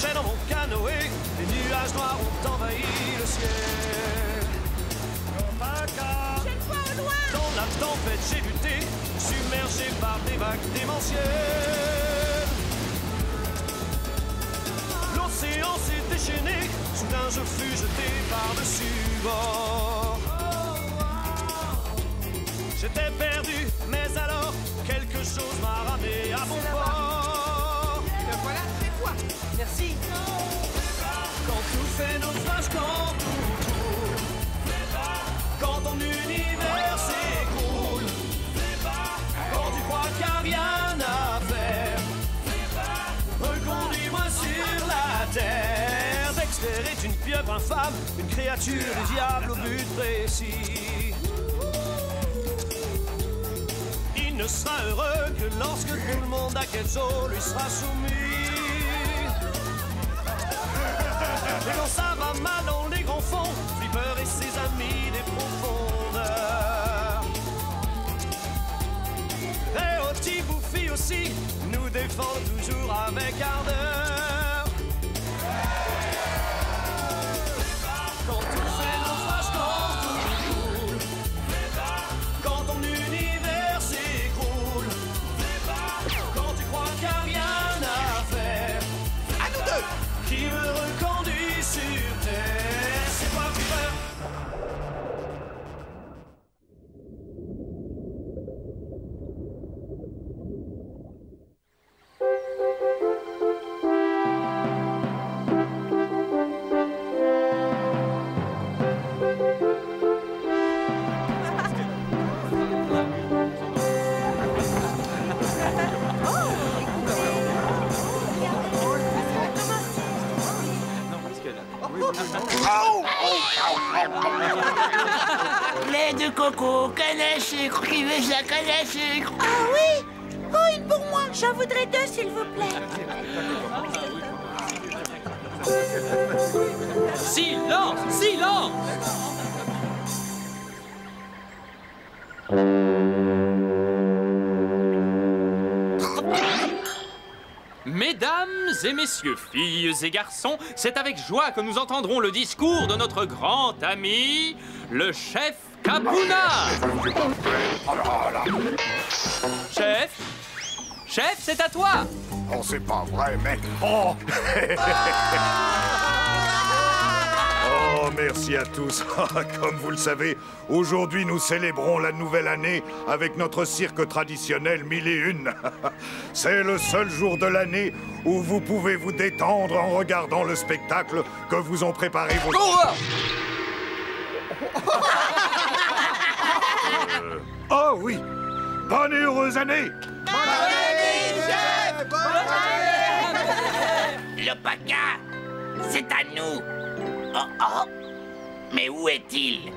marchais dans mon canoë, les nuages noirs ont envahi le ciel. Opaca, dans la tempête j'ai lutté, submergé par des vagues démentielles. L'océan s'est déchaîné, soudain je fus jeté par-dessus bord. J'étais perdu, mais alors quelque chose m'a ramené à bon port. Le voilà, c'est toi. Merci. Quand tout fait naufrage, quand tout coule, quand ton univers s'écroule, quand tu crois qu'il n'y a rien à faire, reconduis-moi sur la terre. Dexter est une pieuvre infâme, une créature du diable au but précis. Il ne sera heureux que lorsque tout le monde à Kelso lui sera soumis. Et quand ça va mal dans les grands fonds, Flipper et ses amis des profondeurs. Et Oti Bouffi aussi nous défendent toujours avec ardeur. Quand tout fait naufrage, quand tout coule, quand ton univers s'écroule, quand tu crois qu'il n'y a rien à faire, À nous deux. qui me reconduit sur terre, c'est quoi Flipper? Lait de coco, canne à sucre, qui veut de la canne à sucre? Ah oui? Oh, une pour moi. J'en voudrais deux, s'il vous plaît. Silence! Silence! Mesdames et messieurs, filles et garçons, c'est avec joie que nous entendrons le discours de notre grand ami, le chef Kabuna. Chef? Chef, c'est à toi! Oh, c'est pas vrai, mais... Oh! Oh, merci à tous. Comme vous le savez, aujourd'hui, nous célébrons la nouvelle année avec notre cirque traditionnel 1001. C'est le seul jour de l'année où vous pouvez vous détendre en regardant le spectacle que vous ont préparé vos... Oh oui! Bonne et heureuse année! Le paca, c'est à nous. Oh oh, mais où est-il?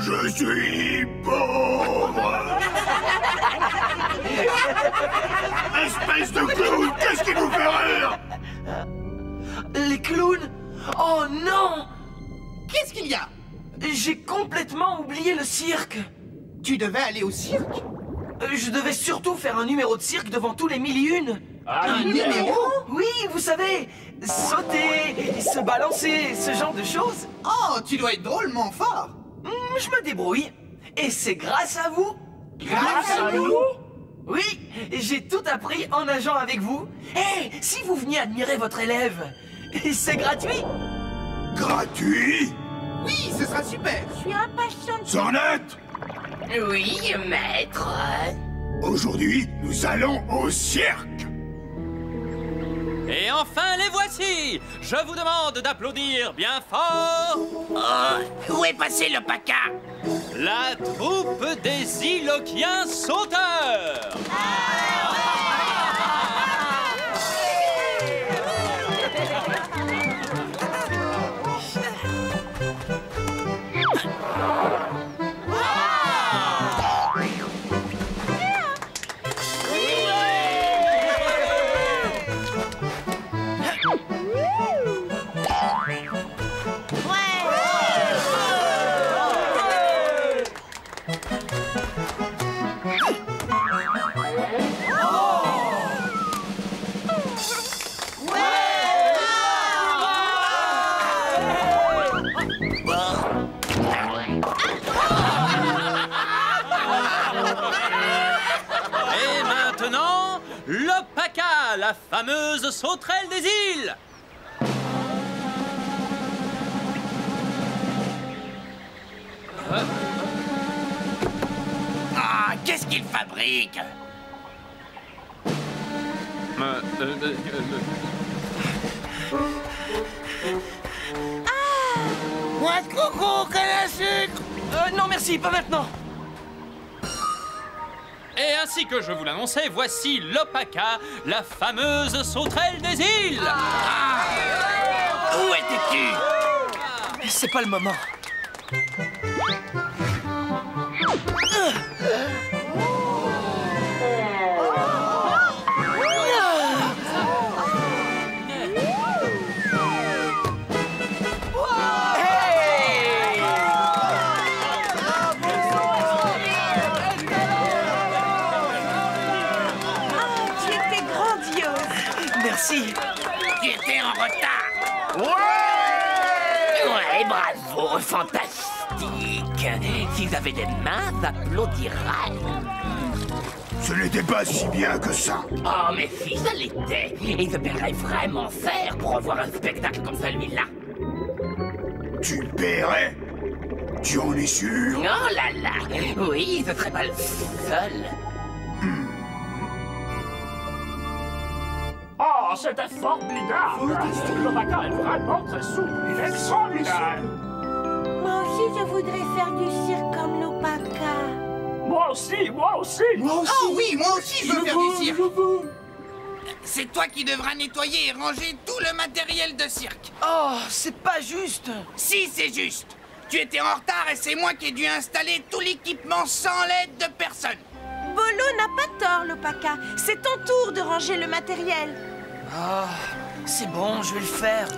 Je suis pauvre! Espèce de clown, qu'est-ce qui vous fait rire? Les clowns? Oh non! Qu'est-ce qu'il y a? J'ai complètement oublié le cirque. Tu devais aller au cirque? Je devais surtout faire un numéro de cirque devant tous les 1001. Un numéro? Oui, vous savez, sauter, se balancer, ce genre de choses. Oh, tu dois être drôlement fort. Je me débrouille. Et c'est grâce à vous. Grâce à nous? Oui, j'ai tout appris en nageant avec vous. Eh, si vous veniez admirer votre élève, c'est gratuit. Gratuit? Oui, ce sera super. Je suis impatiente. Sornette! Oui, maître. Aujourd'hui, nous allons au cirque! Et enfin, les voici! Je vous demande d'applaudir bien fort Oh, où est passé le paca? la troupe des Ilokiens sauteurs! l'Opaka, la fameuse sauterelle des îles. Ah, qu'est-ce qu'il fabrique? Noix de coco, canne à sucre. Non merci, pas maintenant. Et ainsi que je vous l'annonçais, voici l'Opaka, la fameuse sauterelle des îles. Où étais-tu? C'est pas le moment. Tu étais grandiose. Merci. Tu étais en retard. Ouais, bravo, fantastique. S'ils avaient des mains, applaudiraient. Ce n'était pas si bien que ça. Oh, mais si, ça l'était. Ils se paieraient vraiment cher pour revoir un spectacle comme celui-là. Tu paierais? Tu en es sûr? Oh là là, oui, ce serait pas le seul. Oh, c'était formidable! L'Opaka est vraiment très souple. Il est extraordinaire! Moi aussi, je voudrais faire du cirque comme l'Opaka. Moi aussi, moi aussi! Oh oui, moi aussi je veux faire du cirque. C'est toi qui devras nettoyer et ranger tout le matériel de cirque. Oh, c'est pas juste. Si, c'est juste. Tu étais en retard et c'est moi qui ai dû installer tout l'équipement sans l'aide de personne. Bolo n'a pas tort, l'Opaka. C'est ton tour de ranger le matériel. Ah, c'est bon, je vais le faire.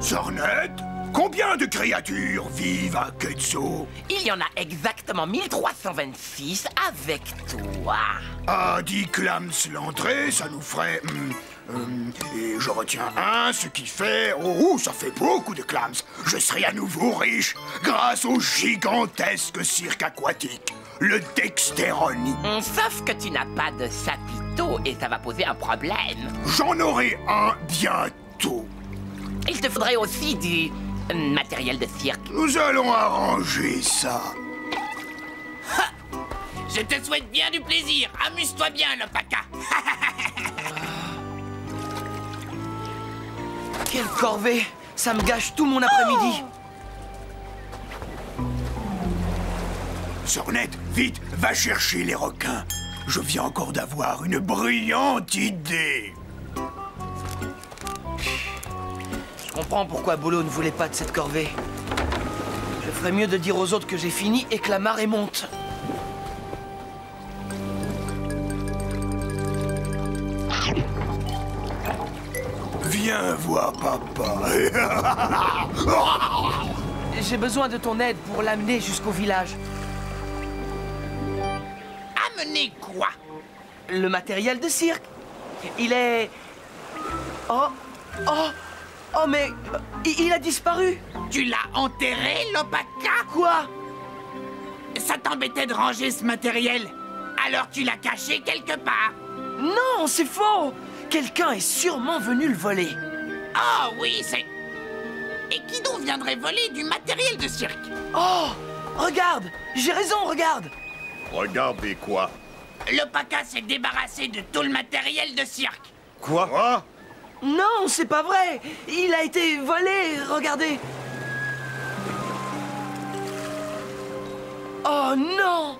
Sornette, combien de créatures vivent à Quetzau? Il y en a exactement 1326 avec toi. À 10 clams l'entrée, ça nous ferait... et je retiens un, ce qui fait... Oh, ça fait beaucoup de clams. Je serai à nouveau riche grâce au gigantesque cirque aquatique, le Dexteroni. Sauf que tu n'as pas de chapiteau et ça va poser un problème. J'en aurai un bientôt. Il te faudrait aussi du matériel de cirque. Nous allons arranger ça. Je te souhaite bien du plaisir. Amuse-toi bien, l'Opaka. Quelle corvée. Ça me gâche tout mon après-midi. Sornette, vite, va chercher les requins. Je viens encore d'avoir une brillante idée. Je comprends pourquoi Bolo ne voulait pas de cette corvée. Je ferais mieux de dire aux autres que j'ai fini et que la marée monte. Viens voir papa. J'ai besoin de ton aide pour l'amener jusqu'au village. Amener quoi? Le matériel de cirque. Il est... Oh, mais il a disparu. Tu l'as enterré, l'Opaka? Quoi? Ça t'embêtait de ranger ce matériel? Alors tu l'as caché quelque part? Non, c'est faux. Quelqu'un est sûrement venu le voler. Ah oui, c'est... Et qui donc viendrait voler du matériel de cirque? Oh, regarde. J'ai raison, regarde. Regardez quoi? L'Opaka s'est débarrassé de tout le matériel de cirque. Quoi? Non, c'est pas vrai. Il a été volé, regardez. Oh non!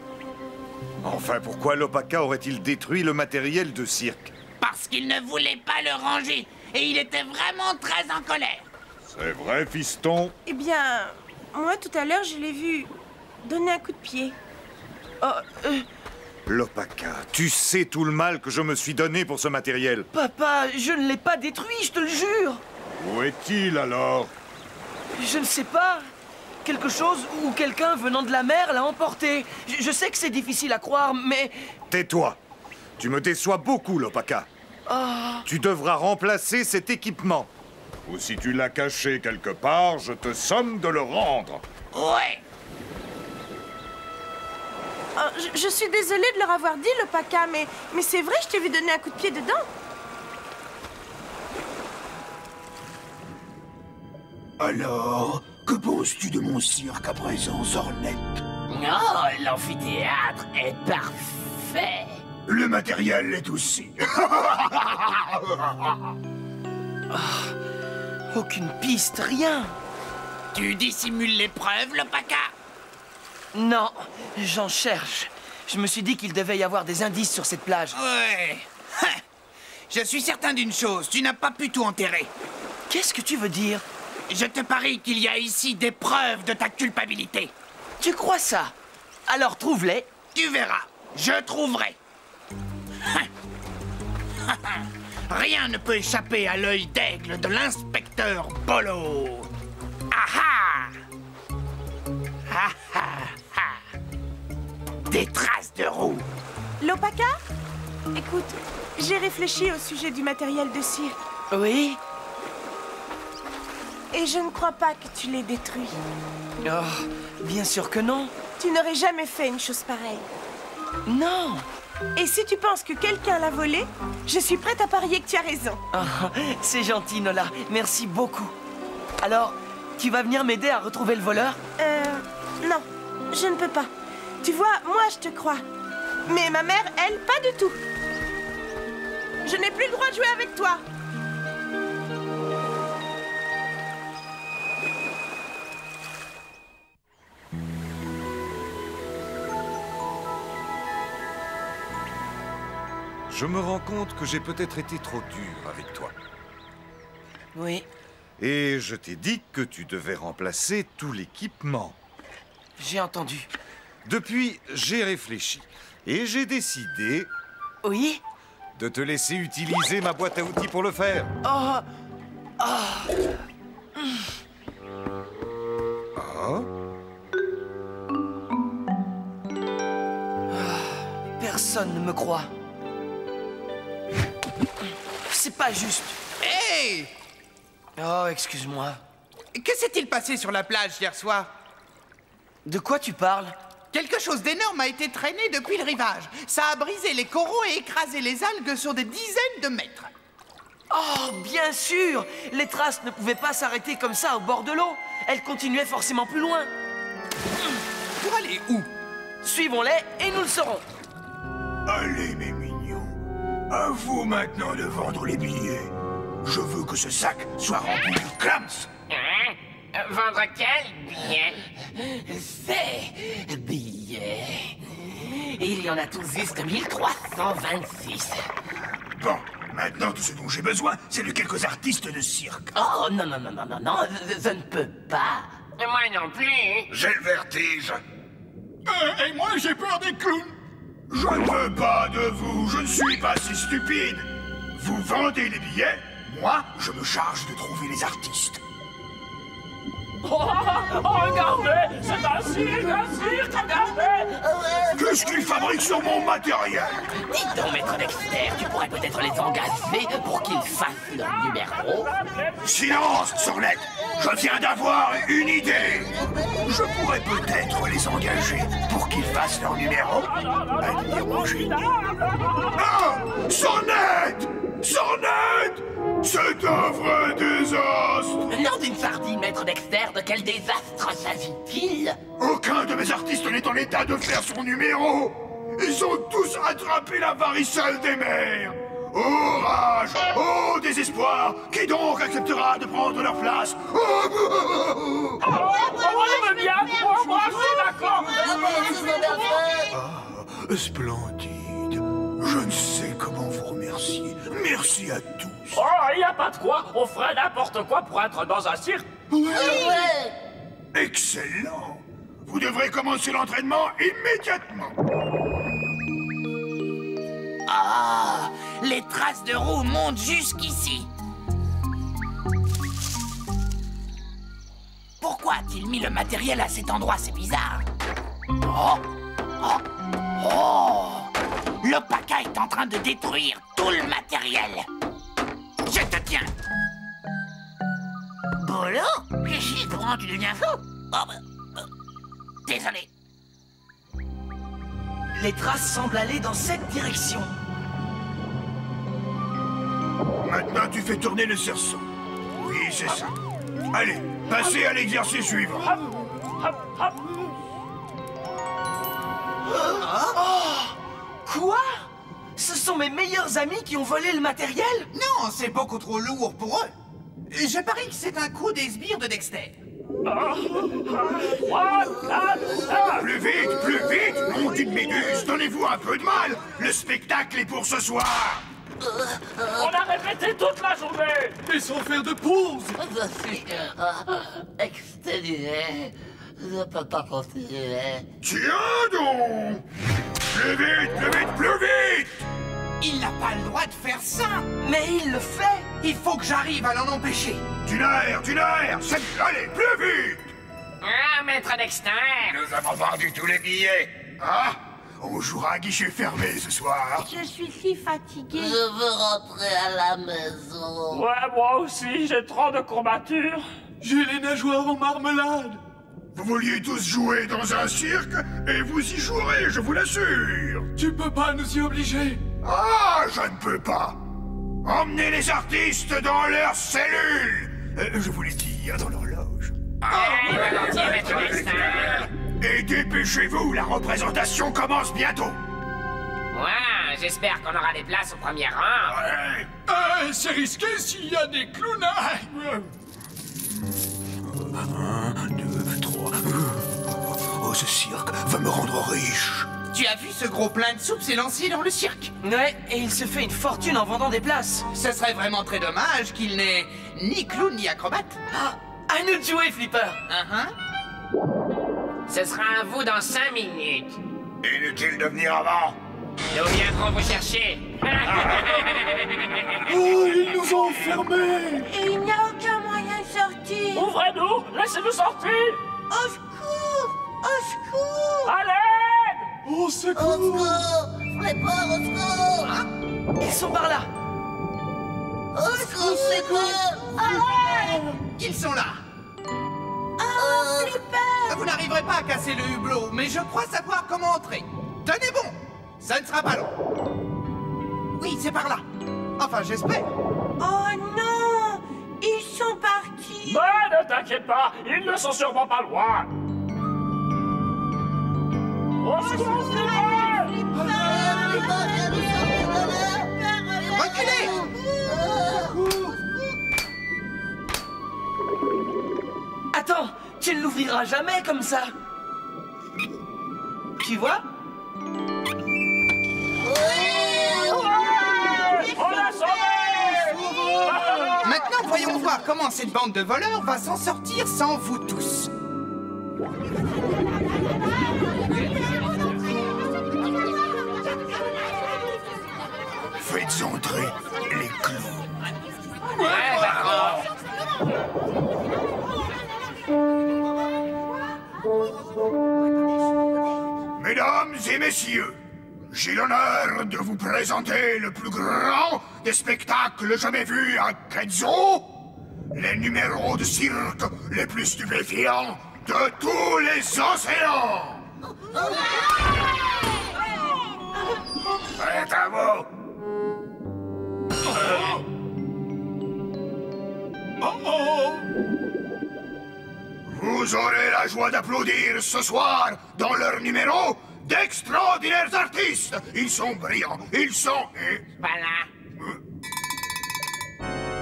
Enfin, pourquoi l'Opaka aurait-il détruit le matériel de cirque? Parce qu'il ne voulait pas le ranger. Et il était vraiment très en colère. C'est vrai, fiston? Eh bien, moi, tout à l'heure, je l'ai vu donner un coup de pied. L'Opaka, tu sais tout le mal que je me suis donné pour ce matériel. Papa, je ne l'ai pas détruit, je te le jure. Où est-il alors? Je ne sais pas. Quelque chose ou quelqu'un venant de la mer l'a emporté. Je sais que c'est difficile à croire, mais... Tais-toi. Tu me déçois beaucoup, l'Opaka. Tu devras remplacer cet équipement. Ou si tu l'as caché quelque part, je te somme de le rendre. Ouais. Je suis désolée de leur avoir dit, le Paca, mais c'est vrai, je t'ai vu donner un coup de pied dedans. Alors, que penses-tu de mon cirque à présent, Zornette? Oh, l'amphithéâtre est parfait. Le matériel l'est aussi. Aucune piste, rien. Tu dissimules l'épreuve, le Paca? Non, j'en cherche. Je me suis dit qu'il devait y avoir des indices sur cette plage. Ouais. Je suis certain d'une chose, tu n'as pas pu tout enterrer. Qu'est-ce que tu veux dire? Je te parie qu'il y a ici des preuves de ta culpabilité. Tu crois ça? Alors trouve-les. Tu verras, je trouverai. Rien ne peut échapper à l'œil d'aigle de l'inspecteur Bolo. Ah ah! Des traces de roues. L'Opaka? Écoute, j'ai réfléchi au sujet du matériel de cirque. Oui? Et je ne crois pas que tu l'aies détruit. Oh, bien sûr que non. Tu n'aurais jamais fait une chose pareille. Non. Et si tu penses que quelqu'un l'a volé, je suis prête à parier que tu as raison. Oh, c'est gentil, Nola. Merci beaucoup. Alors, tu vas venir m'aider à retrouver le voleur? Non, je ne peux pas. Tu vois, moi, je te crois. Mais ma mère, elle, pas du tout. Je n'ai plus le droit de jouer avec toi. Je me rends compte que j'ai peut-être été trop dur avec toi. Oui. Et je t'ai dit que tu devais remplacer tout l'équipement. J'ai entendu. Depuis, j'ai réfléchi. Et j'ai décidé... Oui? De te laisser utiliser ma boîte à outils pour le faire. Oh! Oh! Oh? Personne ne me croit. C'est pas juste. Hey! Oh, excuse-moi. Que s'est-il passé sur la plage hier soir? De quoi tu parles? Quelque chose d'énorme a été traîné depuis le rivage. Ça a brisé les coraux et écrasé les algues sur des dizaines de mètres. Oh, bien sûr! Les traces ne pouvaient pas s'arrêter comme ça au bord de l'eau. Elles continuaient forcément plus loin. Pour aller où? Suivons-les et nous le saurons. Allez, mes mignons. À vous maintenant de vendre les billets. Je veux que ce sac soit rempli de clams. Vendre quel billet? Ces billets. Il y en a tout juste 1326. Bon, maintenant tout ce dont j'ai besoin, c'est de quelques artistes de cirque. Oh, non, non, non, non, non, non, je ne peux pas. Moi non plus. J'ai le vertige. Et moi, j'ai peur des clowns. Je ne veux pas de vous, je ne suis pas si stupide. Vous vendez les billets, moi, je me charge de trouver les artistes. Oh, regardez, c'est un cirque, regardez. Qu'est-ce qu'ils fabriquent sur mon matériel? Dis donc, maître Dexter, tu pourrais peut-être les engager pour qu'ils fassent leur numéro. Silence, Sornette. Je viens d'avoir une idée. Je pourrais peut-être les engager pour qu'ils fassent leur numéro. Interroger. Ah! Sornette! Sornette! C'est un vrai désastre! Non d'une sardine, maître Dexter, de quel désastre s'agit-il? Aucun de mes artistes n'est en état de faire son numéro! Ils ont tous attrapé la varicelle des mers! Oh rage! Oh désespoir! Qui donc acceptera de prendre leur place? Oh, je veux bien, moi, je suis d'accord. Ah, splendide! Je ne sais comment vous remercier. Merci à tous. Oh, il n'y a pas de quoi, on ferait n'importe quoi pour être dans un cirque. Oui. Excellent. Vous devrez commencer l'entraînement immédiatement. Ah, les traces de roues montent jusqu'ici. Pourquoi a-t-il mis le matériel à cet endroit? C'est bizarre. Oh, oh, oh. Le Paca est en train de détruire tout le matériel. Je te tiens. Bolo? Qu'est-ce que tu deviens fou? Oh, désolé. Les traces semblent aller dans cette direction. Maintenant, tu fais tourner le cerceau. Oui, c'est ça. Allez, passez à l'exercice suivant. Quoi? Ce sont mes meilleurs amis qui ont volé le matériel? Non, c'est beaucoup trop lourd pour eux. Je parie que c'est un coup des sbires de Dexter. Plus vite, nom d'une méduse, donnez-vous un peu de mal. Le spectacle est pour ce soir. On a répété toute la journée. Et sans faire de pause. Je suis exténué. Je ne peux pas continuer. Tiens donc! Plus vite! Il n'a pas le droit de faire ça. Mais il le fait. Il faut que j'arrive à l'en empêcher. Tunaire, allez, plus vite! Ah, maître Dexter! Nous avons vendu tous les billets. Ah, on jouera à guichet fermé ce soir. Je suis si fatiguée. Je veux rentrer à la maison. Ouais, moi aussi, j'ai trop de courbatures. J'ai les nageoires en marmelade. Vous vouliez tous jouer dans un cirque, et vous y jouerez, je vous l'assure. Tu peux pas nous y obliger. Ah, je ne peux pas. Emmenez les artistes dans leurs cellules. Je vous l'ai dit, dans l'horloge. Volontiers, maître Dexter. Et dépêchez-vous, la représentation commence bientôt. Ouais, j'espère qu'on aura des places au premier rang. Ouais. C'est risqué s'il y a des clowns. 1, 2, 3. Oh, ce cirque va me rendre riche. Tu as vu ce gros plein de soupe s'élancer dans le cirque? Ouais, et il se fait une fortune en vendant des places. Ce serait vraiment très dommage qu'il n'ait ni clown ni acrobate. Ah, à nous de jouer, Flipper. Ce sera à vous dans 5 minutes. Inutile de venir avant. Nous viendrons vous chercher. Oh, ils nous ont enfermés. Et il n'y a aucun moyen de sortir. Ouvrez-nous, laissez-nous sortir. Au secours! Au secours! À l'aide! Au Au secours. secours! Prépare au secours! Ils sont par là. Au secours! Ils sont là. Oh, Vous n'arriverez pas à casser le hublot, mais je crois savoir comment entrer. Tenez bon, ça ne sera pas long. Oui, c'est par là. Enfin, j'espère. Oh non! Ils sont partis! Mais ne t'inquiète pas, ils ne sont sûrement pas loin. Au secours, Flipper! Reculez! Attends, tu ne l'ouvriras jamais comme ça. Tu vois? On l'a sauvé! Maintenant, voyons voir comment cette bande de voleurs va s'en sortir sans vous tous. Faites entrer les clowns. Ouais, d'accord. Mesdames et messieurs, j'ai l'honneur de vous présenter le plus grand des spectacles jamais vus à Kaizo, les numéros de cirque les plus stupéfiants de tous les océans. C'est à vous. Vous aurez la joie d'applaudir ce soir, dans leur numéro, d'extraordinaires artistes. Ils sont brillants, ils sont... Voilà.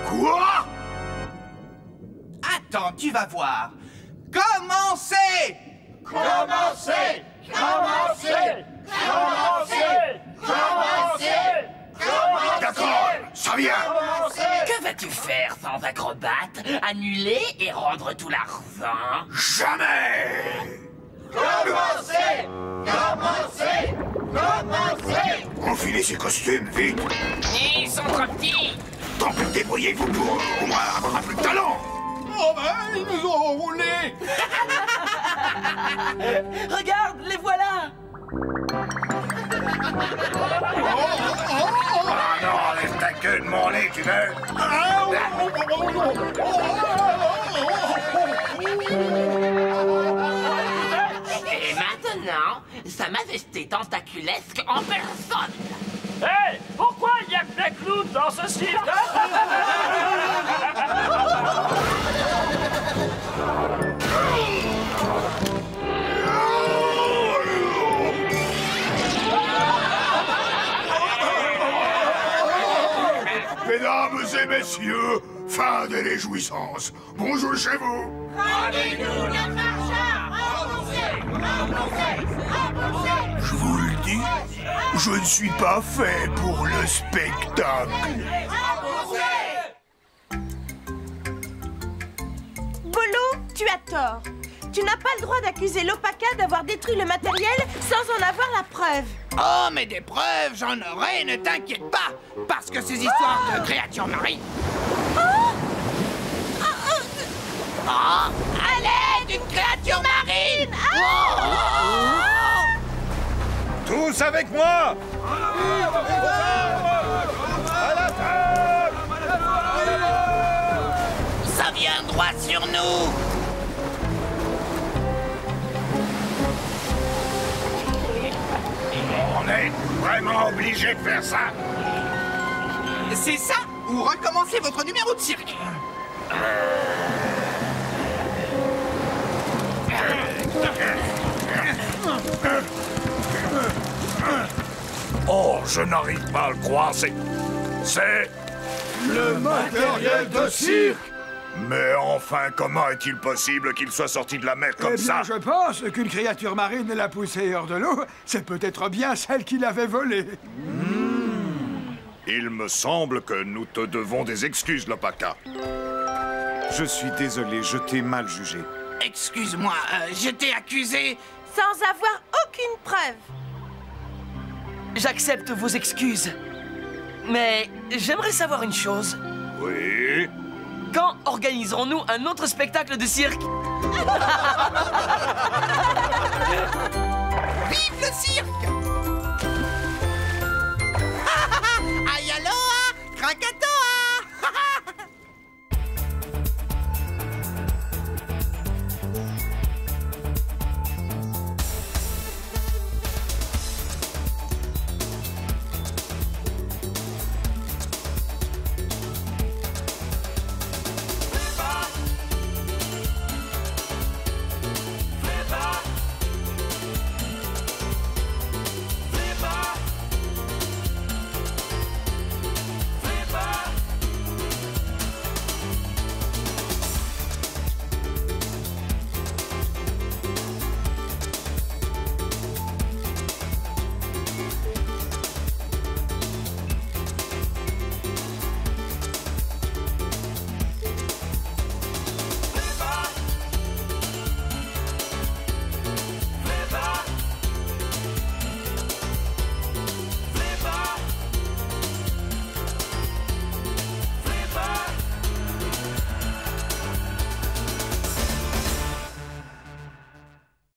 Quoi? Attends, tu vas voir. Commencez! Commencez! Commencez! Commencez! Commencez! D'accord, ça vient. Que vas-tu faire sans acrobate? Annuler et rendre tout l'argent? Jamais. Commencez! Commencez! Commencez! Enfilez ces costumes, vite. Ils sont trop petits! Tant que débrouillez-vous pour au moins avoir un peu de talent. Oh ben, ils nous ont roulés. Regarde, les voilà. Ah non, enlève ta queue de mon nez, tu veux? Et maintenant, Sa Majesté tentaculesque en personne. Hé, pourquoi il y a que des clowns dans ce cirque? Mesdames et messieurs, fin des réjouissances. Bonjour chez vous. Rendez-nous notre argent! Remboursez! Je vous le dis, je ne suis pas fait pour le spectacle. Bolo, tu as tort. Tu n'as pas le droit d'accuser l'Opaka d'avoir détruit le matériel sans en avoir la preuve. Oh, mais des preuves, j'en aurai, ne t'inquiète pas. Parce que ces histoires de créatures marines... Oh, à l'aide, une créature marine! Tous avec moi! Ça vient droit sur nous! On est vraiment obligé de faire ça. C'est ça, ou recommencez votre numéro de cirque. Oh, je n'arrive pas à le croire, c'est Le matériel de cirque. Mais enfin, comment est-il possible qu'il soit sorti de la mer comme ça? Je pense qu'une créature marine l'a poussé hors de l'eau. C'est peut-être bien celle qui l'avait volé. Il me semble que nous te devons des excuses, l'Opaka. Je suis désolé, je t'ai mal jugé. Excuse-moi, je t'ai accusé... Sans avoir aucune preuve. J'accepte vos excuses. Mais j'aimerais savoir une chose. Oui? Quand organiserons-nous un autre spectacle de cirque? Vive le cirque!